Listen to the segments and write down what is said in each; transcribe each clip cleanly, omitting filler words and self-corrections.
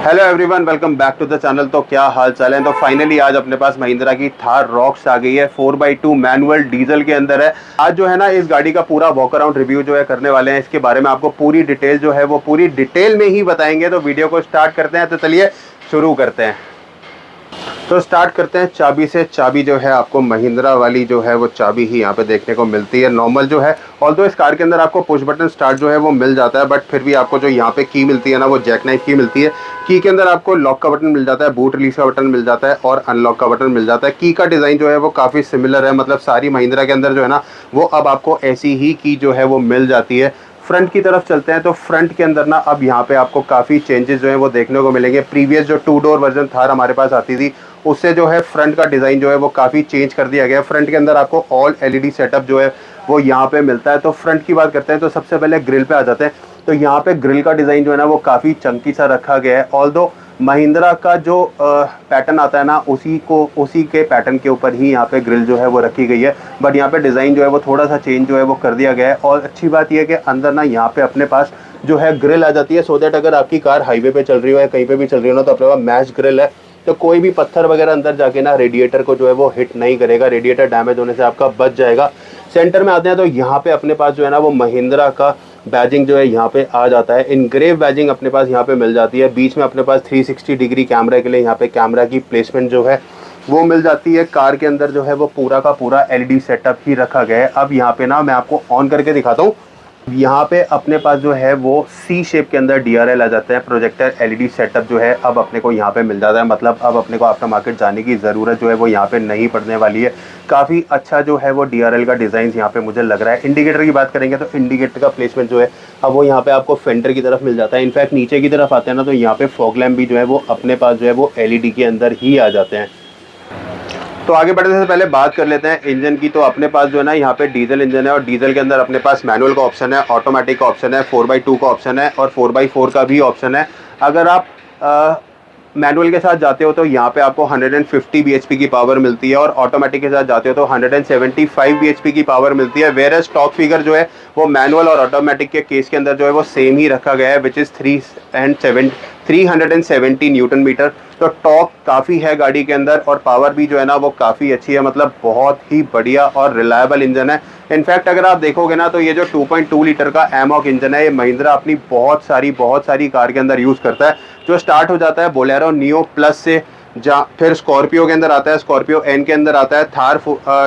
Hello everyone, welcome back to the channel. तो क्या हाल चाल है। तो फाइनली आज अपने पास महिंद्रा की थार रॉक्स आ गई है। 4x2 मैनुअल डीजल के अंदर है। आज जो है ना इस गाड़ी का पूरा वॉक अराउंड रिव्यू जो है करने वाले हैं। इसके बारे में आपको पूरी डिटेल जो है वो पूरी डिटेल में ही बताएंगे। तो वीडियो को स्टार्ट करते हैं। तो चलिए शुरू करते हैं। तो स्टार्ट करते हैं चाबी से। चाबी जो है आपको महिंद्रा वाली जो है वो चाबी ही यहाँ पे देखने को मिलती है। नॉर्मल जो है ऑल्दो इस कार के अंदर आपको पुश बटन स्टार्ट जो है वो मिल जाता है, बट फिर भी आपको जो यहाँ पे की मिलती है ना वो जैक नाइफ की मिलती है। की के अंदर आपको लॉक का बटन मिल जाता है, बूट रिलीज का बटन मिल जाता है और अनलॉक का बटन मिल जाता है। की का डिज़ाइन जो है वो काफ़ी सिमिलर है, मतलब सारी महिंद्रा के अंदर जो है ना वो अब आपको ऐसी ही की जो है वो मिल जाती है। फ्रंट की तरफ चलते हैं। तो फ्रंट के अंदर ना अब यहाँ पे आपको काफ़ी चेंजेस जो है वो देखने को मिलेंगे। प्रीवियस जो 2 डोर वर्जन थार हमारे पास आती थी उससे जो है फ्रंट का डिज़ाइन जो है वो काफ़ी चेंज कर दिया गया है। फ्रंट के अंदर आपको ऑल एलईडी सेटअप जो है वो यहाँ पे मिलता है। तो फ्रंट की बात करते हैं तो सबसे पहले ग्रिल पे आ जाते हैं। तो यहाँ पे ग्रिल का डिज़ाइन जो है ना वो काफ़ी चंकी सा रखा गया है। ऑल्दो महिंद्रा का जो पैटर्न आता है ना उसी के पैटर्न के ऊपर ही यहाँ पे ग्रिल जो है वो रखी गई है, बट यहाँ पे डिज़ाइन जो है वो थोड़ा सा चेंज जो है वो कर दिया गया है। और अच्छी बात यह है कि अंदर ना यहाँ पे अपने पास जो है ग्रिल आ जाती है, सो दैट अगर आपकी कार हाईवे पे चल रही हो या कहीं पे भी चल रही हो ना तो अपने पास मैश ग्रिल है। तो कोई भी पत्थर वगैरह अंदर जाके ना रेडिएटर को जो है वो हिट नहीं करेगा, रेडिएटर डैमेज होने से आपका बच जाएगा। सेंटर में आते हैं तो यहाँ पे अपने पास जो है ना वो महिंद्रा का बैजिंग जो है यहाँ पे आ जाता है। इनग्रेव बैजिंग अपने पास यहाँ पे मिल जाती है। बीच में अपने पास 360 डिग्री कैमरा के लिए यहाँ पे कैमरा की प्लेसमेंट जो है वो मिल जाती है। कार के अंदर जो है वो पूरा का पूरा एलईडी सेटअप ही रखा गया है। अब यहाँ पे ना मैं आपको ऑन करके दिखाता हूँ। यहाँ पे अपने पास जो है वो सी शेप के अंदर डीआरएल आ जाता है। प्रोजेक्टर एलईडी सेटअप जो है अब अपने को यहाँ पे मिल जाता है, मतलब अब अपने को आफ्टर मार्केट जाने की ज़रूरत जो है वो यहाँ पे नहीं पड़ने वाली है। काफ़ी अच्छा जो है वो डीआरएल का डिज़ाइन यहाँ पे मुझे लग रहा है। इंडिकेटर की बात करेंगे तो इंडिकेटर का प्लेसमेंट जो है अब वो यहाँ पे आपको फेंडर की तरफ मिल जाता है। इनफैक्ट नीचे की तरफ आते हैं ना तो यहाँ पे फॉग लैम्प भी जो है वो अपने पास जो है वो एलईडी के अंदर ही आ जाते हैं। तो आगे बढ़ने से पहले बात कर लेते हैं इंजन की। तो अपने पास जो है ना यहाँ पे डीजल इंजन है और डीजल के अंदर अपने पास मैनुअल का ऑप्शन है, ऑटोमेटिक का ऑप्शन है, 4x2 का ऑप्शन है और 4x4 का भी ऑप्शन है। अगर आप मैनुअल के साथ जाते हो तो यहाँ पे आपको 150 bhp की पावर मिलती है और ऑटोमेटिक के साथ जाते हो तो 175 bhp की पावर मिलती है। वेयर स्टॉक फिगर जो है वो मैनुअल और ऑटोमेटिक के केस के अंदर जो है वो सेम ही रखा गया है, विच इज़ 370 न्यूटन मीटर। तो टॉर्क काफ़ी है गाड़ी के अंदर और पावर भी जो है ना वो काफ़ी अच्छी है, मतलब बहुत ही बढ़िया और रिलायबल इंजन है। इनफैक्ट अगर आप देखोगे ना तो ये जो 2.2 लीटर का एमॉक इंजन है ये महिंद्रा अपनी बहुत सारी कार के अंदर यूज़ करता है, जो स्टार्ट हो जाता है बोलेरो नियो प्लस से, जहाँ फिर स्कॉर्पियो के अंदर आता है, स्कॉर्पियो एन के अंदर आता है, थार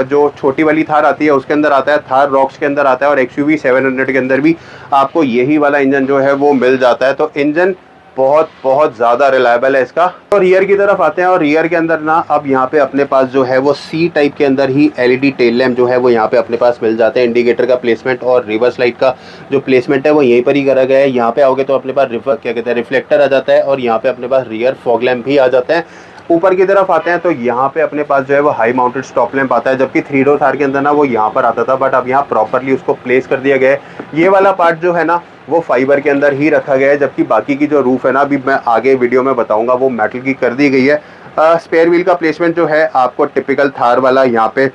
जो छोटी वाली थार आती है उसके अंदर आता है, थार रॉक्स के अंदर आता है और एक्सयूवी 700 के अंदर भी आपको यही वाला इंजन जो है वो मिल जाता है। तो इंजन बहुत ज़्यादा रिलायबल है इसका। तो रियर की तरफ आते हैं और रियर के अंदर ना अब यहाँ पे अपने पास जो है वो सी टाइप के अंदर ही एलईडी टेल लैम्प जो है वो यहाँ पे अपने पास मिल जाते हैं। इंडिकेटर का प्लेसमेंट और रिवर्स लाइट का जो प्लेसमेंट है वो यहीं पर ही करा गया है। यहाँ पे आओगे तो अपने पास क्या कहते हैं रिफ्लेक्टर आ जाता है और यहाँ पे अपने पास रियर फॉग लैम्प भी आ जाते हैं। ऊपर की तरफ आते हैं तो यहाँ पे अपने पास जो है वो हाई माउंटेड स्टॉप लैंप आता है, जबकि 3 डोर थार के अंदर ना वो यहाँ पर आता था, बट अब यहाँ प्रॉपरली उसको प्लेस कर दिया गया है। ये वाला पार्ट जो है ना वो फाइबर के अंदर ही रखा गया है, जबकि बाकी की जो रूफ है ना अभी मैं आगे वीडियो में बताऊंगा वो मेटल की कर दी गई है। स्पेयर व्हील का प्लेसमेंट जो है आपको टिपिकल थार वाला यहाँ पे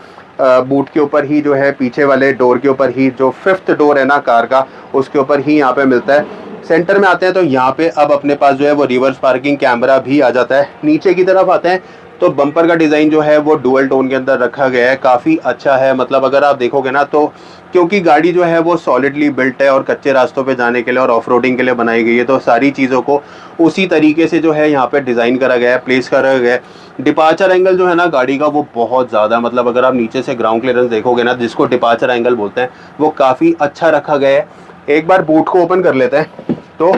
बूट के ऊपर ही जो है पीछे वाले डोर के ऊपर ही, जो 5th डोर है ना कार का उसके ऊपर ही यहाँ पे मिलता है। सेंटर में आते हैं तो यहाँ पे अब अपने पास जो है वो रिवर्स पार्किंग कैमरा भी आ जाता है। नीचे की तरफ आते हैं तो बम्पर का डिज़ाइन जो है वो डुअल टोन के अंदर रखा गया है, काफ़ी अच्छा है। मतलब अगर आप देखोगे ना तो क्योंकि गाड़ी जो है वो सॉलिडली बिल्ट है और कच्चे रास्तों पे जाने के लिए और ऑफ रोडिंग के लिए बनाई गई है, तो सारी चीज़ों को उसी तरीके से जो है यहाँ पे डिज़ाइन करा गया है, प्लेस करा गया है। डिपार्चर एंगल जो है ना गाड़ी का वो बहुत ज़्यादा, मतलब अगर आप नीचे से ग्राउंड क्लियरेंस देखोगे ना जिसको डिपार्चर एंगल बोलते हैं वो काफ़ी अच्छा रखा गया है। एक बार बूट को ओपन कर लेते हैं। तो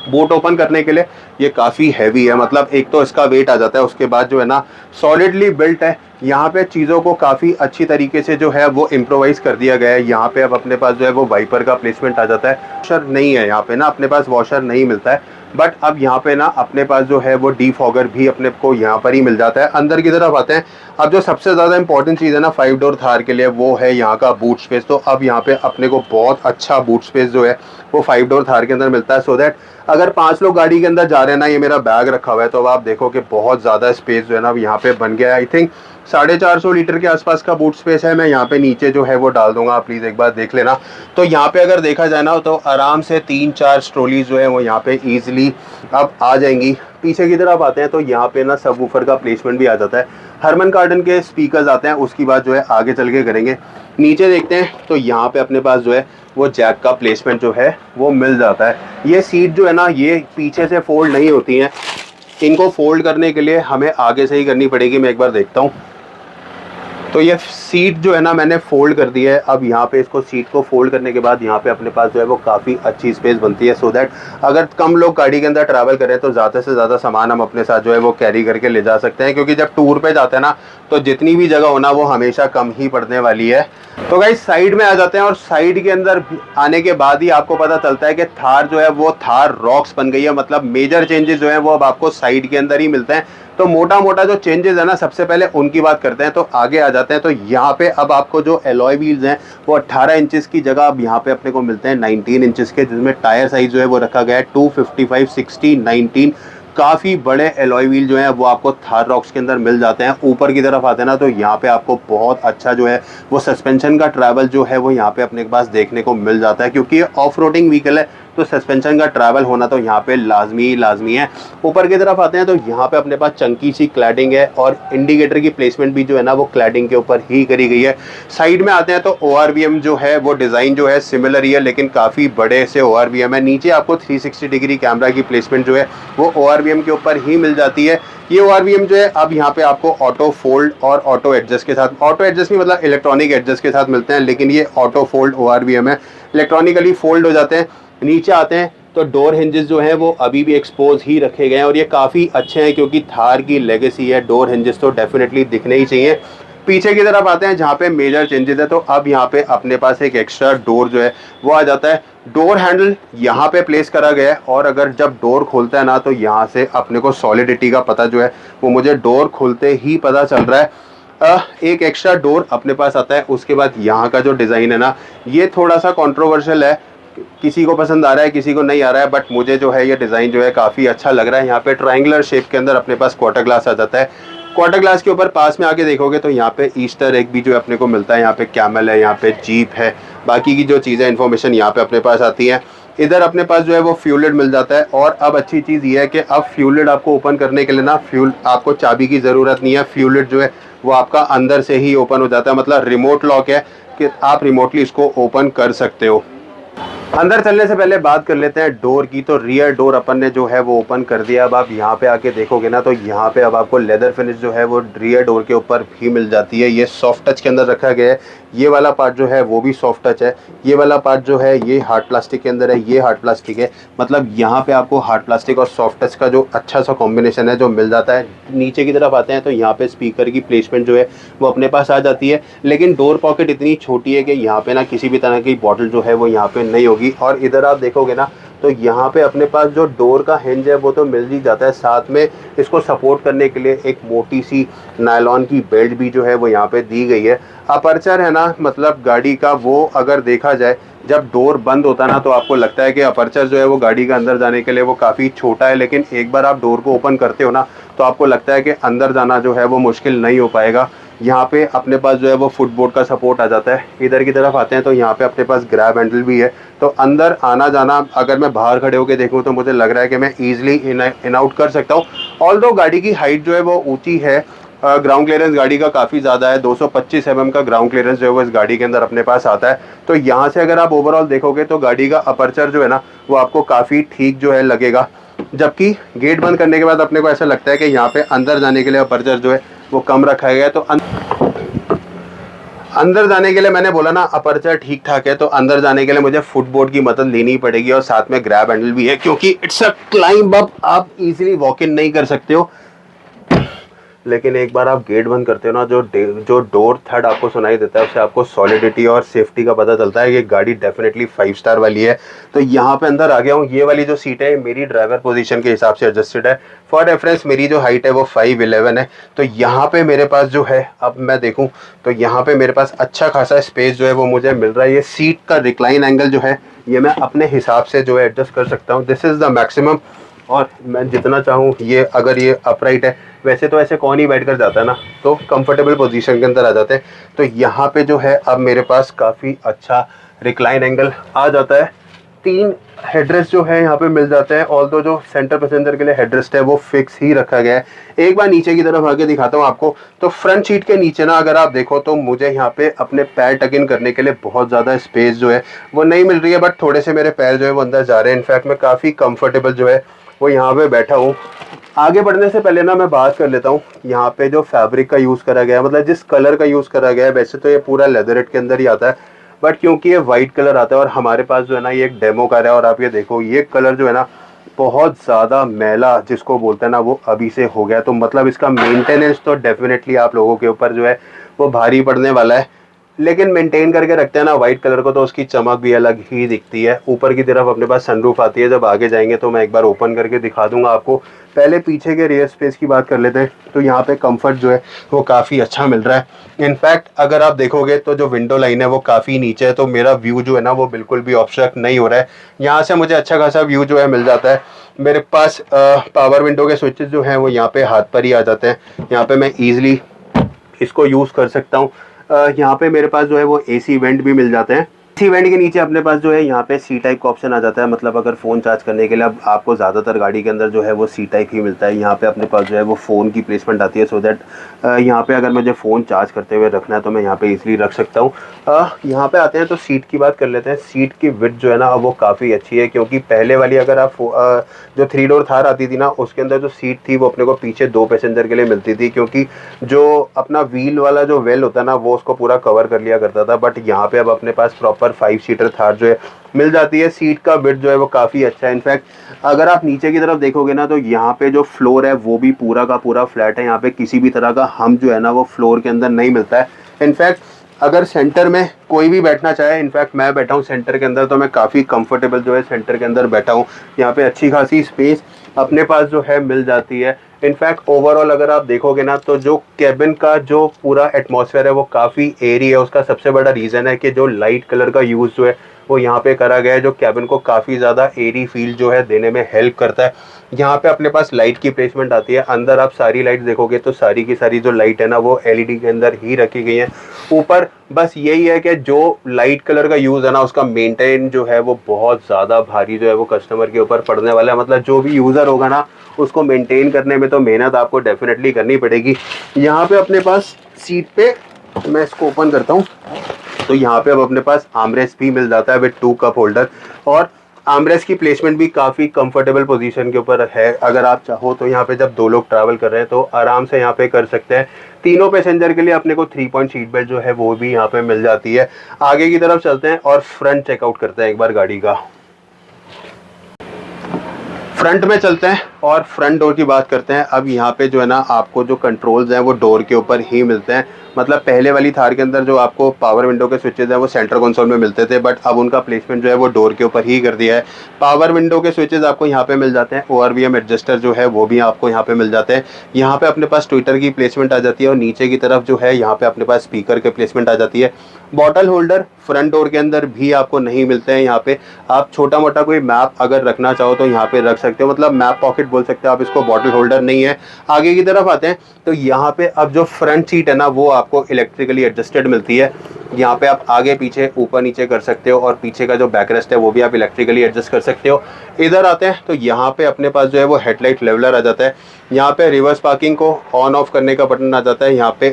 बूट ओपन करने के लिए ये काफ़ी हैवी है, मतलब एक तो इसका वेट आ जाता है, उसके बाद जो है ना सॉलिडली बिल्ट है। यहाँ पे चीज़ों को काफ़ी अच्छी तरीके से जो है वो इम्प्रोवाइज कर दिया गया है। यहाँ पे अब अपने पास जो है वो वाइपर का प्लेसमेंट आ जाता है। वॉशर नहीं है यहाँ पे ना, अपने पास वॉशर नहीं मिलता है, बट अब यहाँ पे ना अपने पास जो है वो डीफॉगर भी अपने को यहाँ पर ही मिल जाता है। अंदर की तरफ आते हैं। अब जो सबसे ज़्यादा इंपॉर्टेंट चीज़ है ना 5 डोर थार के लिए वो है यहाँ का बूट स्पेस। तो अब यहाँ पे अपने को बहुत अच्छा बूट स्पेस जो है वो 5 डोर थार के अंदर मिलता है, सो दैट अगर 5 लोग गाड़ी के अंदर जा रहे हैं ना, ये मेरा बैग रखा हुआ है, तो अब आप देखो कि बहुत ज़्यादा स्पेस जो है ना यहाँ पे बन गया है। आई थिंक 450 लीटर के आसपास का बूट स्पेस है। मैं यहाँ पे नीचे जो है वो डाल दूंगा, आप प्लीज़ एक बार देख लेना। तो यहाँ पे अगर देखा जाए ना तो आराम से 3-4 ट्रॉलीज जो है वो यहाँ पे ईजिली अब आ जाएंगी। पीछे की तरफ आते हैं तो यहाँ पे ना सबवूफर का प्लेसमेंट भी आ जाता है, हरमन कार्डन के स्पीकर्स आते हैं, उसकी बात जो है आगे चल के करेंगे। नीचे देखते हैं तो यहाँ पे अपने पास जो है वो जैक का प्लेसमेंट जो है वो मिल जाता है। ये सीट जो है ना ये पीछे से फोल्ड नहीं होती हैं, इनको फोल्ड करने के लिए हमें आगे से ही करनी पड़ेगी। मैं एक बार देखता हूँ। तो ये सीट जो है ना मैंने फोल्ड कर दी है। अब यहाँ पे इसको सीट को फोल्ड करने के बाद यहाँ पे अपने पास जो है वो काफ़ी अच्छी स्पेस बनती है, सो दैट अगर कम लोग गाड़ी के अंदर ट्रैवल करें तो ज़्यादा से ज़्यादा सामान हम अपने साथ जो है वो कैरी करके ले जा सकते हैं, क्योंकि जब टूर पे जाते हैं ना तो जितनी भी जगह होना वो हमेशा कम ही पड़ने वाली है। तो गाइस साइड में आ जाते हैं, और साइड के अंदर आने के बाद ही आपको पता चलता है कि थार जो है वो थार रॉक्स बन गई है। मतलब मेजर चेंजेस जो है वो अब आपको साइड के अंदर ही मिलते हैं। तो मोटा मोटा जो चेंजेस है ना, सबसे पहले उनकी बात करते हैं। तो आगे आ जाते हैं तो यहाँ पे अब आपको जो एलॉय व्हील्स हैं वो 18 इंचेस की जगह अब यहाँ पे अपने को मिलते हैं 19 इंचेस के, जिसमें टायर साइज जो है वो रखा गया है 255 60 19। काफ़ी बड़े एलॉय व्हील जो है वो आपको थार रॉक्स के अंदर मिल जाते हैं। ऊपर की तरफ आते हैं ना तो यहाँ पे आपको बहुत अच्छा जो है वो सस्पेंशन का ट्रैवल जो है वो यहाँ पे अपने पास देखने को मिल जाता है, क्योंकि ऑफ रोडिंग व्हीकल है तो सस्पेंशन का ट्रैवल होना तो यहाँ पे लाजमी है। ऊपर की तरफ आते हैं तो यहाँ पे अपने पास चंकी सी क्लैडिंग है, और इंडिकेटर की प्लेसमेंट भी जो है ना वो क्लैडिंग के ऊपर ही करी गई है। साइड में आते हैं तो ORVM जो है वो डिज़ाइन जो है सिमिलर ही है, लेकिन काफ़ी बड़े से ORVM है। नीचे आपको 360 डिग्री कैमरा की प्लेसमेंट जो है वो ORVM के ऊपर ही मिल जाती है। ये ORVM जो है अब यहाँ पे आपको ऑटो फोल्ड और ऑटो एडजस्ट के साथ, ऑटो एडजस्ट भी मतलब इलेक्ट्रॉनिक एडजस्ट के साथ मिलते हैं, लेकिन ये ऑटो फोल्ड ORVM है, इलेक्ट्रॉनिकली फोल्ड हो जाते हैं। नीचे आते हैं तो डोर हिंजेस जो हैं वो अभी भी एक्सपोज ही रखे गए हैं, और ये काफ़ी अच्छे हैं क्योंकि थार की लेगेसी है, डोर हिंजेस तो डेफिनेटली दिखने ही चाहिए। पीछे की तरफ आते हैं जहाँ पे मेजर चेंजेस है, तो अब यहाँ पे अपने पास एक एक्स्ट्रा डोर जो है वो आ जाता है। डोर हैंडल यहाँ पे प्लेस करा गया है, और अगर जब डोर खोलता है ना तो यहाँ से अपने को सॉलिडिटी का पता जो है वो मुझे डोर खोलते ही पता चल रहा है। एक एक्स्ट्रा डोर अपने पास आता है। उसके बाद यहाँ का जो डिज़ाइन है ना ये थोड़ा सा कंट्रोवर्शियल है, किसी को पसंद आ रहा है किसी को नहीं आ रहा है, बट मुझे जो है ये डिज़ाइन जो है काफ़ी अच्छा लग रहा है। यहाँ पे ट्रायंगुलर शेप के अंदर अपने पास क्वार्टर ग्लास आ जाता है। क्वार्टर ग्लास के ऊपर पास में आके देखोगे तो यहाँ पे ईस्टर एग भी जो अपने को मिलता है, यहाँ पे कैमल है, यहाँ पे जीप है, बाकी की जो चीज़ें इन्फॉर्मेशन यहाँ पे अपने पास आती है। इधर अपने पास जो है वो फ्यूल लिड मिल जाता है, और अब अच्छी चीज़ ये है कि अब फ्यूल लिड आपको ओपन करने के लिए ना आपको चाबी की ज़रूरत नहीं है। फ्यूल लिड जो है वो आपका अंदर से ही ओपन हो जाता है, मतलब रिमोट लॉक है कि आप रिमोटली इसको ओपन कर सकते हो। अंदर चलने से पहले बात कर लेते हैं डोर की। तो रियर डोर अपन ने जो है वो ओपन कर दिया। अब आप यहाँ पे आके देखोगे ना तो यहाँ पे अब आपको लेदर फिनिश जो है वो रियर डोर के ऊपर भी मिल जाती है। ये सॉफ्ट टच के अंदर रखा गया है। ये वाला पार्ट जो है वो भी सॉफ्ट टच है। ये वाला पार्ट जो है ये हार्ड प्लास्टिक के अंदर है, ये हार्ड प्लास्टिक है। मतलब यहाँ पे आपको हार्ड प्लास्टिक और सॉफ्ट टच का जो अच्छा सा कॉम्बिनेशन है जो मिल जाता है। नीचे की तरफ आते हैं तो यहाँ पे स्पीकर की प्लेसमेंट जो है वो अपने पास आ जाती है, लेकिन डोर पॉकेट इतनी छोटी है कि यहाँ पे ना किसी भी तरह की बॉटल जो है वो यहाँ पे नहीं होगी। और इधर आप देखोगे ना तो यहाँ पे अपने पास जो डोर का हिंज है वो तो मिल ही जाता है, साथ में इसको सपोर्ट करने के लिए एक मोटी सी नायलॉन की बेल्ट भी जो है वो यहाँ पे दी गई है। अपर्चर है ना, मतलब गाड़ी का वो अगर देखा जाए जब डोर बंद होता है ना तो आपको लगता है कि अपर्चर जो है वो गाड़ी के अंदर जाने के लिए वो काफ़ी छोटा है, लेकिन एक बार आप डोर को ओपन करते हो ना तो आपको लगता है कि अंदर जाना जो है वो मुश्किल नहीं हो पाएगा। यहाँ पे अपने पास जो है वो फुटबोर्ड का सपोर्ट आ जाता है। इधर की तरफ आते हैं तो यहाँ पे अपने पास ग्रैब हैंडल भी है, तो अंदर आना जाना अगर मैं बाहर खड़े होकर देखूँ तो मुझे लग रहा है कि मैं ईजिली इन आउट कर सकता हूँ। ऑल्दो गाड़ी की हाइट जो है वो ऊँची है, ग्राउंड क्लियरेंस गाड़ी का काफ़ी ज़्यादा है। 225 mm का ग्राउंड क्लियरेंस जो है वो इस गाड़ी के अंदर अपने पास आता है। तो यहाँ से अगर आप ओवरऑल देखोगे तो गाड़ी का अपर्चर जो है ना वो आपको काफ़ी ठीक जो है लगेगा, जबकि गेट बंद करने के बाद अपने को ऐसा लगता है कि यहाँ पे अंदर जाने के लिए अपर्चर जो है वो कम रखा गया है। तो अंदर जाने के लिए मैंने बोला ना अपर्चर ठीक ठाक है, तो अंदर जाने के लिए मुझे फुटबोर्ड की मदद लेनी पड़ेगी, और साथ में ग्रैब हैंडल भी है क्योंकि इट्स अ क्लाइंब अप, आप इजीली वॉक इन नहीं कर सकते हो। लेकिन एक बार आप गेट बंद करते हो ना, जो डोर थर्ड आपको सुनाई देता है उससे आपको सॉलिडिटी और सेफ्टी का पता चलता है। ये गाड़ी डेफिनेटली 5 स्टार वाली है। तो यहाँ पे अंदर आ गया हूँ। ये वाली जो सीट है मेरी ड्राइवर पोजीशन के हिसाब से एडजस्टेड है। फॉर रेफरेंस मेरी जो हाइट है वो 5'11" है। तो यहाँ पे मेरे पास जो है, अब मैं देखूँ तो यहाँ पे मेरे पास अच्छा खासा स्पेस जो है वो मुझे मिल रहा है। ये सीट का रिक्लाइन एंगल जो है ये मैं अपने हिसाब से जो है एडजस्ट कर सकता हूँ। This is the maximum. और मैं जितना चाहूँ, ये अगर ये अपराइट है, वैसे तो ऐसे कौन ही बैठ कर जाता है ना, तो कंफर्टेबल पोजीशन के अंदर आ जाते हैं। तो यहाँ पे जो है अब मेरे पास काफ़ी अच्छा रिक्लाइन एंगल आ जाता है। 3 हेडरेस्ट जो है यहाँ पे मिल जाते हैं। ऑल्दो जो सेंटर पैसेंजर के लिए हेडरेस्ट है वो फिक्स ही रखा गया है। एक बार नीचे की तरफ आके दिखाता हूँ आपको। तो फ्रंट सीट के नीचे ना अगर आप देखो तो मुझे यहाँ पे अपने पैर टक इन करने के लिए बहुत ज़्यादा स्पेस जो है वो नहीं मिल रही है, बट थोड़े से मेरे पैर जो है वो अंदर जा रहे हैं। इनफैक्ट मैं काफ़ी कंफर्टेबल जो है वो यहाँ पे बैठा हूँ। आगे बढ़ने से पहले ना मैं बात कर लेता हूँ यहाँ पे जो फैब्रिक का यूज़ करा गया है, मतलब जिस कलर का यूज़ करा गया है। वैसे तो ये पूरा लेदरेट के अंदर ही आता है, बट क्योंकि ये वाइट कलर आता है और हमारे पास जो है ना ये एक डेमो कार है, और आप ये देखो ये कलर जो है ना बहुत ज़्यादा मैला जिसको बोलते हैं ना वो अभी से हो गया। तो मतलब इसका मेंटेनेंस तो डेफिनेटली आप लोगों के ऊपर जो है वो भारी पड़ने वाला है। लेकिन मेंटेन करके रखते हैं ना वाइट कलर को, तो उसकी चमक भी अलग ही दिखती है। ऊपर की तरफ अपने पास सनरूफ आती है। जब आगे जाएंगे तो मैं एक बार ओपन करके दिखा दूंगा आपको। पहले पीछे के रियर स्पेस की बात कर लेते हैं। तो यहाँ पे कंफर्ट जो है वो काफ़ी अच्छा मिल रहा है। इनफैक्ट अगर आप देखोगे तो जो विंडो लाइन है वो काफ़ी नीचे है, तो मेरा व्यू जो है ना वो बिल्कुल भी ऑब्स्ट्रक्ट नहीं हो रहा है। यहाँ से मुझे अच्छा खासा व्यू जो है मिल जाता है। मेरे पास पावर विंडो के स्विचेस जो हैं वो यहाँ पे हाथ पर ही आ जाते हैं। यहाँ पे मैं ईजिली इसको यूज़ कर सकता हूँ। यहाँ पे मेरे पास जो है वो एसी वेंट भी मिल जाते हैं। एसी वेंट के नीचे अपने पास जो है यहाँ पे सी टाइप का ऑप्शन आ जाता है। मतलब अगर फ़ोन चार्ज करने के लिए अब आपको ज़्यादातर गाड़ी के अंदर जो है वो सी टाइप ही मिलता है। यहाँ पे अपने पास जो है वो फ़ोन की प्लेसमेंट आती है, सो दैट यहाँ पे अगर मुझे फ़ोन चार्ज करते हुए रखना है तो मैं यहाँ पे इजीली रख सकता हूँ। यहाँ पे आते हैं तो सीट की बात कर लेते हैं। सीट की विड्थ जो है ना वो काफ़ी अच्छी है, क्योंकि पहले वाली अगर आप जो 3 डोर थार आती थी ना उसके अंदर जो सीट थी वो अपने को पीछे 2 पैसेंजर के लिए मिलती थी, क्योंकि जो अपना व्हील वाला जो वेल होता है ना वो उसको पूरा कवर कर लिया करता था। बट यहाँ पे अब अपने पास प्रॉपर 5 सीटर थार जो है मिल जाती है। सीट का विड्थ जो है वो काफ़ी अच्छा है। इनफैक्ट अगर आप नीचे की तरफ देखोगे ना तो यहाँ पे जो फ्लोर है वो भी पूरा का पूरा फ्लैट है। यहाँ पे किसी भी तरह का हम जो है ना वो फ्लोर के अंदर नहीं मिलता है। इनफैक्ट अगर सेंटर में कोई भी बैठना चाहे, इनफैक्ट मैं बैठा हूँ सेंटर के अंदर, तो मैं काफ़ी कंफर्टेबल जो है सेंटर के अंदर बैठा हूँ। यहाँ पे अच्छी खासी स्पेस अपने पास जो है मिल जाती है। इनफैक्ट ओवरऑल अगर आप देखोगे ना तो जो कैबिन का जो पूरा एटमॉस्फेयर है वो काफ़ी एयरी है। उसका सबसे बड़ा रीज़न है कि जो लाइट कलर का यूज़ जो है वो यहाँ पे करा गया है, जो कैबिन को काफ़ी ज़्यादा एयरी फील जो है देने में हेल्प करता है। यहाँ पे अपने पास लाइट की प्लेसमेंट आती है। अंदर आप सारी लाइट देखोगे तो सारी की सारी जो लाइट है ना वो एलईडी के अंदर ही रखी गई है। ऊपर बस यही है कि जो लाइट कलर का यूज़ है ना उसका मेंटेन जो है वो बहुत ज़्यादा भारी जो है वो कस्टमर के ऊपर पड़ने वाला है। मतलब जो भी यूज़र होगा ना उसको मेंटेन करने में तो मेहनत आपको डेफिनेटली करनी पड़ेगी। यहाँ पे अपने पास सीट पे, मैं इसको ओपन करता हूँ, तो यहाँ पे अब अपने पास आर्मरेस्ट भी मिल जाता है विद 2 कप होल्डर। और आर्मरेस्ट की प्लेसमेंट भी काफ़ी कंफर्टेबल पोजीशन के ऊपर है। अगर आप चाहो तो यहाँ पे जब 2 लोग ट्रैवल कर रहे हैं तो आराम से यहाँ पे कर सकते हैं। तीनों पैसेंजर के लिए अपने को 3 पॉइंट सीट बेल्ट जो है वो भी यहाँ पे मिल जाती है। आगे की तरफ चलते हैं और फ्रंट चेकआउट करते हैं एक बार गाड़ी का। फ्रंट में चलते हैं और फ्रंट डोर की बात करते हैं। अब यहाँ पे जो है ना आपको जो कंट्रोल्स हैं वो डोर के ऊपर ही मिलते हैं। मतलब पहले वाली थार के अंदर जो आपको पावर विंडो के स्विचेस हैं वो सेंटर कंसोल में मिलते थे, बट अब उनका प्लेसमेंट जो है वो डोर के ऊपर ही कर दिया है। पावर विंडो के स्विचेस आपको यहाँ पे मिल जाते हैं। ORVM एडजस्टर जो है वो भी आपको यहाँ पे मिल जाते हैं। यहाँ पे अपने पास ट्विटर की प्लेसमेंट आ जाती है और नीचे की तरफ जो है यहाँ पे अपने पास स्पीकर के प्लेसमेंट आ जाती है। बॉटल होल्डर फ्रंट डोर के अंदर भी आपको नहीं मिलते हैं। यहाँ पे आप छोटा मोटा कोई मैप अगर रखना चाहो तो यहाँ पे रख सकते हो, मतलब मैप पॉकेट बोल सकते हो आप इसको, बॉटल होल्डर नहीं है। आगे की तरफ आते हैं तो यहाँ पे अब जो फ्रंट सीट है ना वो आपको इलेक्ट्रिकली एडजस्टेड मिलती है। यहाँ पे आप आगे पीछे ऊपर नीचे कर सकते हो और पीछे का जो बैकरेस्ट है वो भी आप इलेक्ट्रिकली एडजस्ट कर सकते हो। इधर आते हैं तो यहाँ पे अपने पास जो है वो हेडलाइट लेवलर आ जाता है। यहाँ पे रिवर्स पार्किंग को ऑन ऑफ करने का बटन आ जाता है। यहाँ पे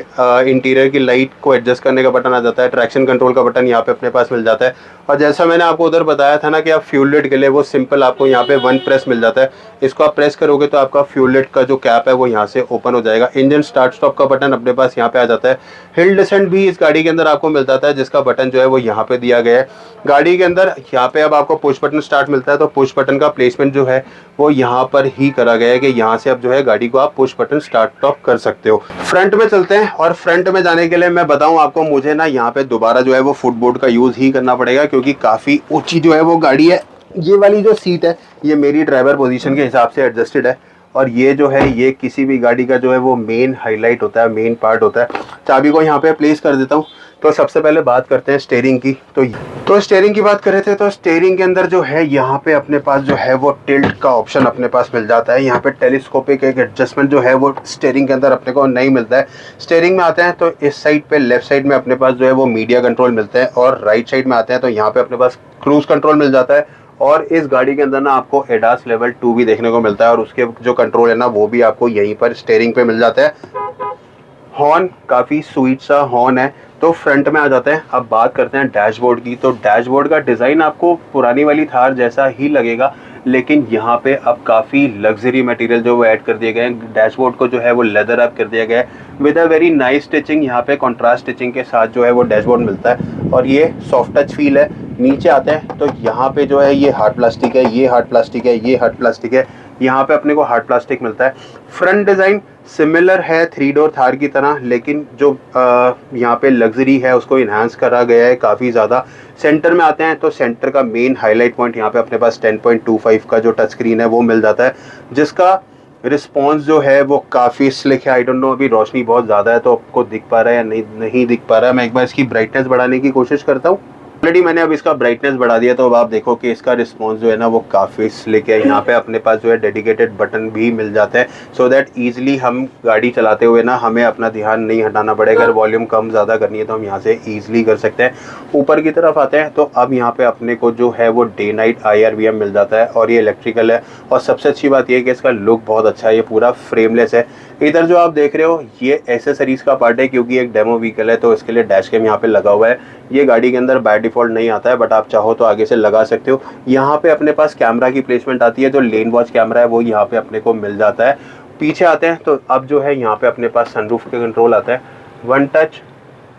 इंटीरियर की लाइट को एडजस्ट करने का बटन आ जाता है। ट्रैक्शन कंट्रोल का बटन यहाँ पे अपने पास मिल जाता है। और जैसा मैंने आपको उधर बताया था ना कि आप फ्यूल लिड के लिए वो सिंपल आपको यहाँ पे 1 प्रेस मिल जाता है। इसको आप प्रेस करोगे तो आपका फ्यूल लिड का जो कैप है वो यहाँ से ओपन हो जाएगा। इंजन स्टार्ट स्टॉप का बटन अपने पास यहाँ पे आ जाता है। हिल डिसेंट भी इस गाड़ी के अंदर आपको मिलता जाता है जिसका बटन जो है वो यहाँ पे दिया गया है। गाड़ी के अंदर यहाँ पे अब आपको पुश बटन स्टार्ट मिलता है, तो पुश बटन का प्लेसमेंट जो है वो यहाँ पर ही करा गया है कि यहाँ से अब जो है गाड़ी को आप पुश बटन स्टार्ट स्टॉप कर सकते हो। फ्रंट में चलते हैं, और फ्रंट में जाने के लिए मैं बताऊं आपको, मुझे ना यहाँ पे दोबारा जो है वो फुटबोर्ड का यूज़ ही करना पड़ेगा, क्योंकि काफ़ी ऊंची जो है वो गाड़ी है। ये वाली जो सीट है ये मेरी ड्राइवर पोजीशन के हिसाब से एडजस्टेड है, और ये जो है ये किसी भी गाड़ी का जो है वो मेन हाईलाइट होता है, मेन पार्ट होता है। चाबी को यहाँ पे प्लेस कर देता हूँ। तो सबसे पहले बात करते हैं स्टीयरिंग की। तो स्टीयरिंग की बात कर रहे थे, तो स्टीयरिंग के अंदर जो है यहाँ पे अपने पास जो है वो टिल्ट का ऑप्शन अपने पास मिल जाता है। यहाँ पे टेलीस्कोपिक एक एडजस्टमेंट जो है वो स्टीयरिंग के अंदर अपने को नहीं मिलता है। स्टीयरिंग में आते हैं तो इस साइड पे लेफ्ट साइड में अपने पास जो है वो मीडिया कंट्रोल मिलता है, और राइट साइड में आते हैं तो यहाँ पे अपने पास क्रूज कंट्रोल मिल जाता है। और इस गाड़ी के अंदर ना आपको एडास लेवल 2 भी देखने को मिलता है, और उसके जो कंट्रोल है ना वो भी आपको यहीं पर स्टीयरिंग पे मिल जाता है। हॉर्न काफ़ी स्वीट सा हॉर्न है। तो फ्रंट में आ जाते हैं, अब बात करते हैं डैशबोर्ड की। तो डैशबोर्ड का डिज़ाइन आपको पुरानी वाली थार जैसा ही लगेगा, लेकिन यहाँ पे अब काफ़ी लग्जरी मटेरियल जो वो ऐड कर दिए गए हैं। डैशबोर्ड को जो है वो लेदर अप कर दिया गया है with a very nice stitching. यहाँ पे कॉन्ट्रास्ट स्टिचिंग के साथ जो है वो डैशबोर्ड मिलता है, और ये सॉफ्ट टच फील है। नीचे आते हैं तो यहाँ पे जो है ये हार्ड प्लास्टिक है, ये हार्ड प्लास्टिक है, ये हार्ड प्लास्टिक है। यहाँ पे अपने को हार्ड प्लास्टिक मिलता है। फ्रंट डिज़ाइन सिमिलर है 3 डोर थार की तरह, लेकिन जो यहाँ पे लग्जरी है उसको इन्हांस करा गया है काफ़ी ज़्यादा। सेंटर में आते हैं तो सेंटर का मेन हाईलाइट पॉइंट यहाँ पे अपने पास 10.25 का जो टच स्क्रीन है वो मिल जाता है, जिसका रिस्पॉन्स जो है वो काफ़ी स्लिक है। आई डोंट नो अभी रोशनी बहुत ज़्यादा है तो आपको दिख पा रहा है या नहीं दिख पा रहा है। मैं एक बार इसकी ब्राइटनेस बढ़ाने की कोशिश करता हूँ। ऑलरेडी मैंने अब इसका ब्राइटनेस बढ़ा दिया, तो अब आप देखो कि इसका रिस्पॉन्स जो है ना वो काफ़ी स्लिक है। यहाँ पे अपने पास जो है डेडिकेटेड बटन भी मिल जाते हैं, सो दैट ईजिली हम गाड़ी चलाते हुए ना हमें अपना ध्यान नहीं हटाना पड़ेगा। अगर वॉल्यूम कम ज़्यादा करनी है तो हम यहाँ से ईजिली कर सकते हैं। ऊपर की तरफ आते हैं तो अब यहाँ पे अपने को जो है वो डे नाइट IRVM मिल जाता है, और ये इलेक्ट्रिकल है। और सबसे अच्छी बात ये है कि इसका लुक बहुत अच्छा है, ये पूरा फ्रेमलेस है। इधर जो आप देख रहे हो ये एसेसरीज का पार्ट है, क्योंकि एक डेमो व्हीकल है तो इसके लिए डैश कैम यहाँ पे लगा हुआ है। ये गाड़ी के अंदर बाय डिफ़ॉल्ट नहीं आता है, बट आप चाहो तो आगे से लगा सकते हो। यहाँ पे अपने पास कैमरा की प्लेसमेंट आती है, जो लेन वॉच कैमरा है वो यहाँ पे अपने को मिल जाता है। पीछे आते हैं तो अब जो है यहाँ पे अपने पास सनरूफ के कंट्रोल आता है, 1 टच,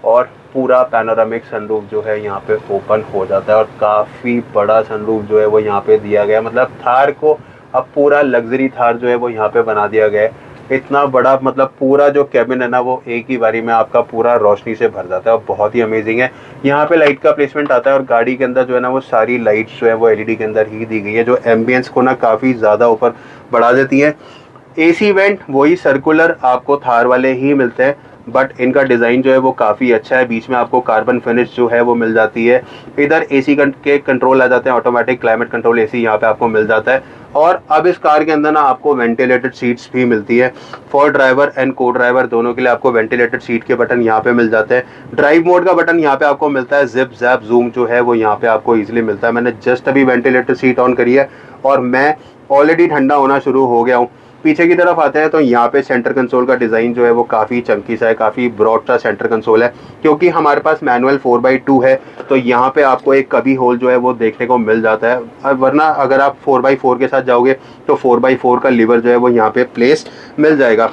और पूरा पैनोरामिक सनरूफ जो है यहाँ पे ओपन हो जाता है, और काफ़ी बड़ा सनरूफ जो है वो यहाँ पे दिया गया है। मतलब थार को अब पूरा लग्जरी थार जो है वो यहाँ पे बना दिया गया है। इतना बड़ा, मतलब पूरा जो कैबिन है ना वो एक ही बारी में आपका पूरा रोशनी से भर जाता है, और बहुत ही अमेजिंग है। यहाँ पे लाइट का प्लेसमेंट आता है, और गाड़ी के अंदर जो है ना वो सारी लाइट्स जो है वो LED के अंदर ही दी गई है, जो एम्बियंस को ना काफ़ी ज़्यादा ऊपर बढ़ा देती है। AC वेंट वही सर्कुलर आपको थार वाले ही मिलते हैं, बट इनका डिज़ाइन जो है वो काफ़ी अच्छा है। बीच में आपको कार्बन फिनिश जो है वो मिल जाती है। इधर AC के कंट्रोल आ जाते हैं, ऑटोमेटिक क्लाइमेट कंट्रोल AC यहाँ पे आपको मिल जाता है। और अब इस कार के अंदर ना आपको वेंटिलेटेड सीट्स भी मिलती है। फॉर ड्राइवर एंड को ड्राइवर दोनों के लिए आपको वेंटिलेटेड सीट के बटन यहाँ पे मिल जाते हैं। ड्राइव मोड का बटन यहाँ पे आपको मिलता है। जिप जैप जूम जो है वो यहाँ पे आपको ईजिली मिलता है। मैंने जस्ट अभी वेंटिलेटेड सीट ऑन करी है, और मैं ऑलरेडी ठंडा होना शुरू हो गया हूँ। पीछे की तरफ आते हैं तो यहाँ पे सेंटर कंसोल का डिज़ाइन जो है वो काफ़ी चंकी सा है, काफ़ी ब्रॉड सा सेंटर कंसोल है। क्योंकि हमारे पास मैनुअल 4x2 है तो यहाँ पे आपको एक कभी होल जो है वो देखने को मिल जाता है, वरना अगर आप 4x4 के साथ जाओगे तो 4x4 का लीवर जो है वो यहाँ पे प्लेस मिल जाएगा।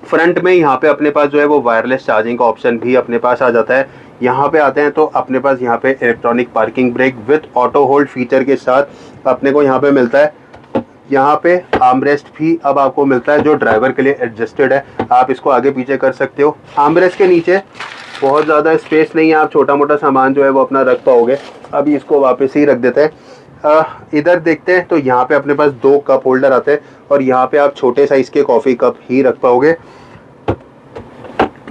फ्रंट में यहाँ पे अपने पास जो है वो वायरलेस चार्जिंग का ऑप्शन भी अपने पास आ जाता है। यहाँ पे आते हैं तो अपने पास यहाँ पे electronic parking brake with auto hold feature के साथ अपने को यहाँ पे मिलता है। यहाँ पे आर्मरेस्ट भी अब आपको मिलता है, जो ड्राइवर के लिए एडजस्टेड है, आप इसको आगे पीछे कर सकते हो। आर्मरेस्ट के नीचे बहुत ज़्यादा स्पेस नहीं है, आप छोटा मोटा सामान जो है वो अपना रख पाओगे। अभी इसको वापस ही रख देते हैं। इधर देखते हैं तो यहाँ पे अपने पास 2 कप होल्डर आते हैं, और यहाँ पे आप छोटे साइज़ के कॉफ़ी कप ही रख पाओगे।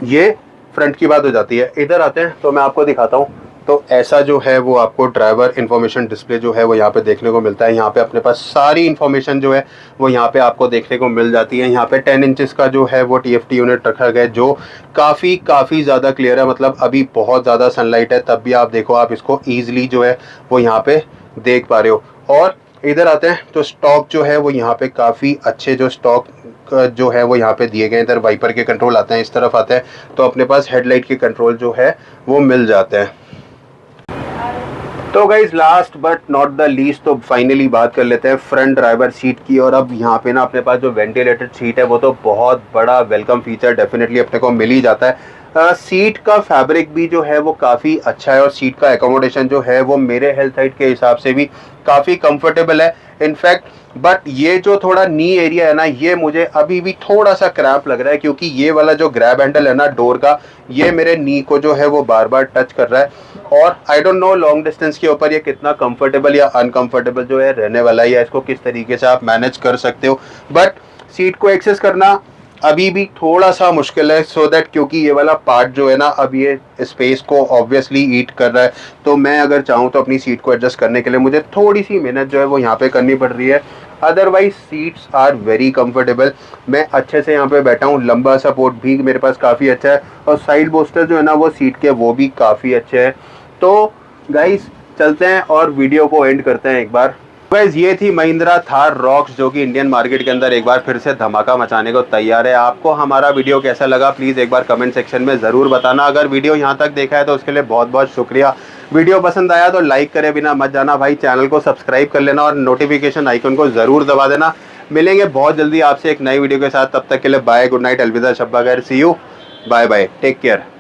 ये फ्रंट की बात हो जाती है। इधर आते हैं तो मैं आपको दिखाता हूँ। तो ऐसा जो है वो आपको ड्राइवर इन्फॉर्मेशन डिस्प्ले जो है वो यहाँ पे देखने को मिलता है। यहाँ पे अपने पास सारी इन्फॉर्मेशन जो है वो यहाँ पे आपको देखने को मिल जाती है। यहाँ पे 10 इंचेस का जो है वो TFT यूनिट रखा गया है, जो काफ़ी ज़्यादा क्लियर है। मतलब अभी बहुत ज़्यादा सनलाइट है, तब भी आप देखो आप इसको ईजिली जो है वो यहाँ पे देख पा रहे हो। और इधर आते हैं तो स्टॉक जो है वो यहाँ पे काफ़ी अच्छे जो स्टॉक जो है वो यहाँ पे दिए गए हैं। इधर वाइपर के कंट्रोल आते हैं। इस तरफ आते हैं तो अपने पास हेडलाइट के कंट्रोल जो है वो मिल जाते हैं। तो guys last but not the least, तो फाइनली बात कर लेते हैं फ्रंट ड्राइवर सीट की। और अब यहाँ पे ना अपने पास जो वेंटिलेटेड सीट है वो तो बहुत बड़ा वेलकम फीचर डेफिनेटली अपने को मिल ही जाता है। सीट का फैब्रिक भी जो है वो काफ़ी अच्छा है और सीट का एकोमोडेशन जो है वो मेरे हेल्थ हाइट के हिसाब से भी काफ़ी कंफर्टेबल है इनफैक्ट। बट ये जो थोड़ा नी एरिया है ना, ये मुझे अभी भी थोड़ा सा क्रैम्प लग रहा है, क्योंकि ये वाला जो ग्रैब हैंडल है ना डोर का, ये मेरे नी को जो है वो बार बार टच कर रहा है। और I don't know long distance के ऊपर ये कितना कंफर्टेबल या अनकंफर्टेबल जो है रहने वाला है, या इसको किस तरीके से आप मैनेज कर सकते हो। बट सीट को एक्सेस करना अभी भी थोड़ा सा मुश्किल है, सो दैट क्योंकि ये वाला पार्ट जो है ना अब ये स्पेस को ऑब्वियसली ईट कर रहा है। तो मैं अगर चाहूँ तो अपनी सीट को एडजस्ट करने के लिए मुझे थोड़ी सी मेहनत जो है वो यहाँ पे करनी पड़ रही है। Otherwise seats are very comfortable, मैं अच्छे से यहाँ पे बैठा हूँ, लंबा सपोर्ट भी मेरे पास काफ़ी अच्छा है और साइड बोस्टर जो है ना वो सीट के वो भी काफ़ी अच्छे हैं। तो गाइस चलते हैं और वीडियो को एंड करते हैं एक बार। गाइस ये थी महिंद्रा थार रॉक्स, जो कि इंडियन मार्केट के अंदर एक बार फिर से धमाका मचाने को तैयार है। आपको हमारा वीडियो कैसा लगा प्लीज़ एक बार कमेंट सेक्शन में ज़रूर बताना। अगर वीडियो यहाँ तक देखा है तो उसके लिए बहुत बहुत शुक्रिया। वीडियो पसंद आया तो लाइक करे बिना मत जाना भाई, चैनल को सब्सक्राइब कर लेना और नोटिफिकेशन आइकन को ज़रूर दबा देना। मिलेंगे बहुत जल्दी आपसे एक नई वीडियो के साथ, तब तक के लिए बाय, गुड नाइट, अलविदा, शब्बा खैर, see you, bye bye, take care.